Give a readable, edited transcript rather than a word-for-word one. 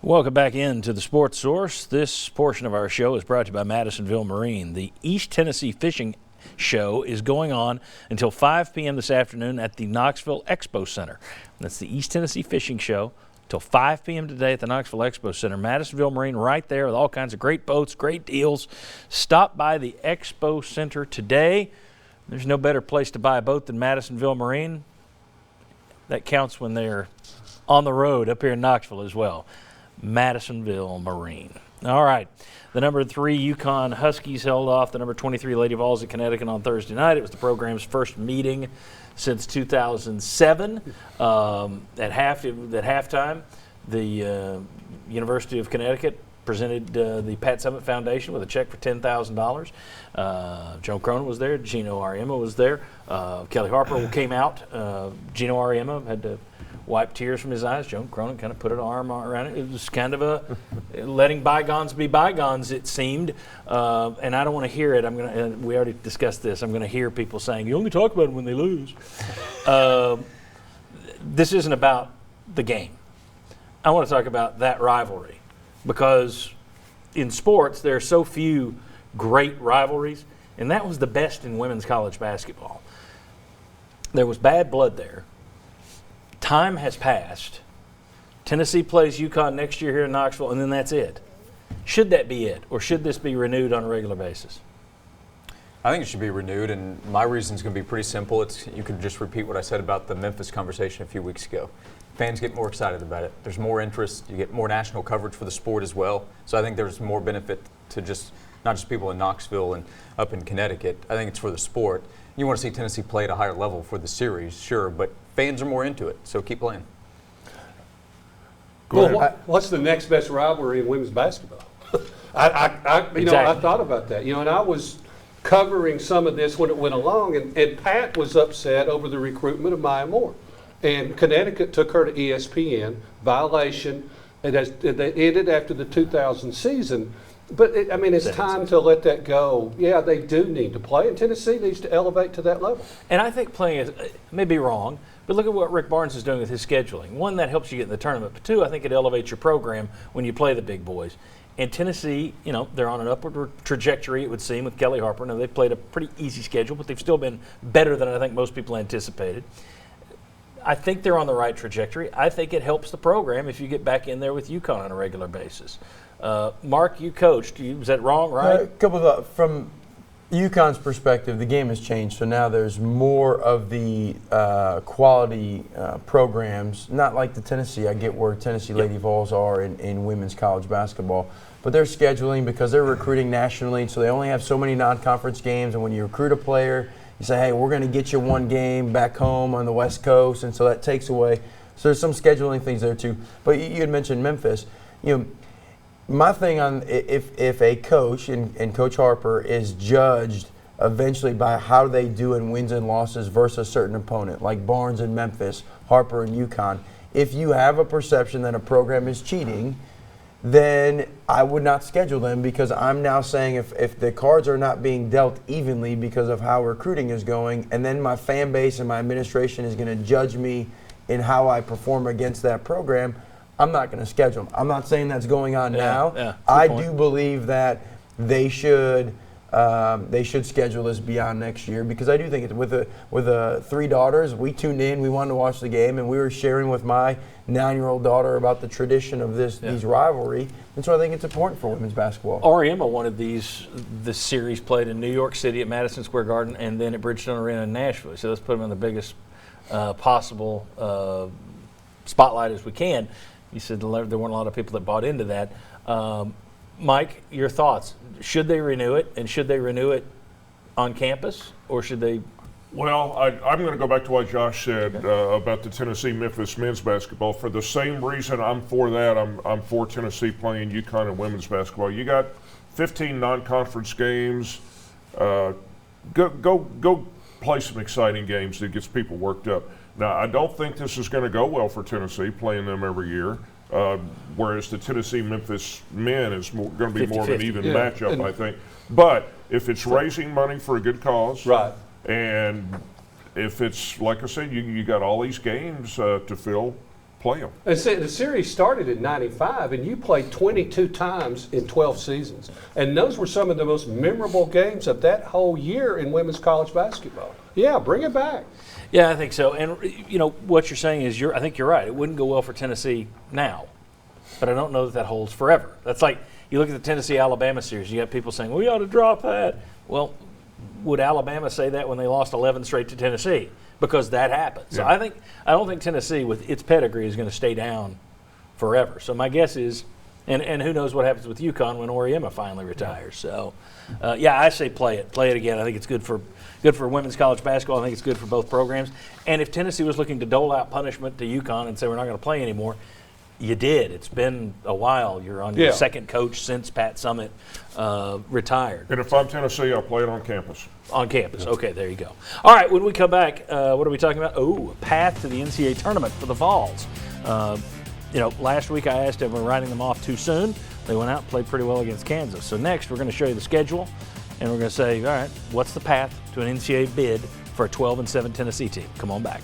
Welcome back into the Sports Source. This portion of our show is brought to you by Madisonville Marine. The East Tennessee Fishing Show is going on until 5 p.m. this afternoon at the Knoxville Expo Center. That's the East Tennessee Fishing Show till 5 p.m. today at the Knoxville Expo Center. Madisonville Marine right there with all kinds of great boats, great deals. Stop by the Expo Center today. There's no better place to buy a boat than Madisonville Marine. That counts when they're on the road up here in Knoxville as well. Madisonville Marine. All right. The number 3 UConn Huskies held off the number 23 Lady Vols of Connecticut on Thursday night. It was the program's first meeting since 2007. At halftime, the University of Connecticut presented the Pat Summitt Foundation with a check for $10,000. Joe Cronin was there. Gino Auriemma was there. Kelly Harper came out. Gino Auriemma had to wipe tears from his eyes. Joe Cronin kind of put an arm around it. It was kind of a letting bygones be bygones, it seemed. And I don't want to hear it. We already discussed this. I'm going to hear people saying, you only talk about it when they lose. This isn't about the game. I want to talk about that rivalry because in sports there are so few great rivalries, and that was the best in women's college basketball. There was bad blood there. Time has passed. Tennessee plays UConn next year here in Knoxville, and then that's it. Should that be it, or should this be renewed on a regular basis? I think it should be renewed, and my reason is going to be pretty simple. You could just repeat what I said about the Memphis conversation a few weeks ago. Fans get more excited about it. There's more interest. You get more national coverage for the sport as well. So I think there's more benefit to not just people in Knoxville and up in Connecticut. I think it's for the sport. You want to see Tennessee play at a higher level for the series, sure, but fans are more into it, so keep playing. Well, what's the next best rivalry in women's basketball? I thought about that. And I was covering some of this when it went along, and Pat was upset over the recruitment of Maya Moore. And Connecticut took her to ESPN, violation. It ended after the 2000 season. But, it's time to let that go. Yeah, they do need to play, and Tennessee needs to elevate to that level. And I think playing is, may be wrong, but look at what Rick Barnes is doing with his scheduling. One, that helps you get in the tournament, but two, I think it elevates your program when you play the big boys. And Tennessee, they're on an upward trajectory, it would seem, with Kelly Harper. Now, they've played a pretty easy schedule, but they've still been better than I think most people anticipated. I think they're on the right trajectory. I think it helps the program if you get back in there with UConn on a regular basis. Mark, you coached. Was that wrong, right? A couple of thoughts. From UConn's perspective, the game has changed, so now there's more of the quality programs, not like the Tennessee. I get where Tennessee Lady Vols are in women's college basketball, but they're scheduling because they're recruiting nationally, so they only have so many non-conference games, and when you recruit a player, you say, hey, we're going to get you one game back home on the West Coast, and so that takes away. So there's some scheduling things there too. But you had mentioned Memphis. My thing on if a coach and Coach Harper is judged eventually by how they do in wins and losses versus a certain opponent, like Barnes in Memphis, Harper in UConn, if you have a perception that a program is cheating, then I would not schedule them because I'm now saying if the cards are not being dealt evenly because of how recruiting is going, and then my fan base and my administration is going to judge me in how I perform against that program, I'm not going to schedule them. I'm not saying that's going on now. Yeah, I do believe that they should schedule this beyond next year because I do think it's with 3 daughters. We tuned in, we wanted to watch the game, and we were sharing with my 9-year-old daughter about the tradition of these rivalry, and so I think it's important for women's basketball. Auriemma wanted this series played in New York City at Madison Square Garden and then at Bridgestone Arena in Nashville. So let's put them in the biggest possible spotlight as we can. You said there weren't a lot of people that bought into that. Mike, your thoughts? Should they renew it, and should they renew it on campus, or should they? Well, I'm going to go back to what Josh said about the Tennessee-Memphis men's basketball. For the same reason I'm for that, I'm for Tennessee playing UConn and women's basketball. You got 15 non-conference games. Go play some exciting games that gets people worked up. Now, I don't think this is going to go well for Tennessee playing them every year, whereas the Tennessee-Memphis men is going to be more of an even matchup, I think. But if it's raising money for a good cause, right, and if it's, like I said, you got all these games to fill, play them. And see, the series started in '95, and you played 22 times in 12 seasons. And those were some of the most memorable games of that whole year in women's college basketball. Yeah, bring it back. Yeah, I think so. And you know what you're saying is, I think you're right. It wouldn't go well for Tennessee now, but I don't know that holds forever. That's like you look at the Tennessee-Alabama series. You got people saying we ought to drop that. Well, would Alabama say that when they lost 11 straight to Tennessee? Because that happened. So Yeah. I don't think Tennessee, with its pedigree, is going to stay down forever. So my guess is, and who knows what happens with UConn when Oriema finally retires. So, yeah, I say play it again. I think it's good for women's college basketball. I think it's good for both programs. And if Tennessee was looking to dole out punishment to UConn and say we're not going to play anymore, you did. It's been a while. You're on your second coach since Pat Summitt retired. And if I'm Tennessee, I'll play it on campus. On campus. Okay, there you go. All right, when we come back, what are we talking about? Oh, a path to the NCAA tournament for the Vols. You know, last week I asked if we're writing them off too soon. They went out and played pretty well against Kansas. So next we're going to show you the schedule, and we're going to say, all right, what's the path to an NCAA bid for a 12-7 Tennessee team? Come on back.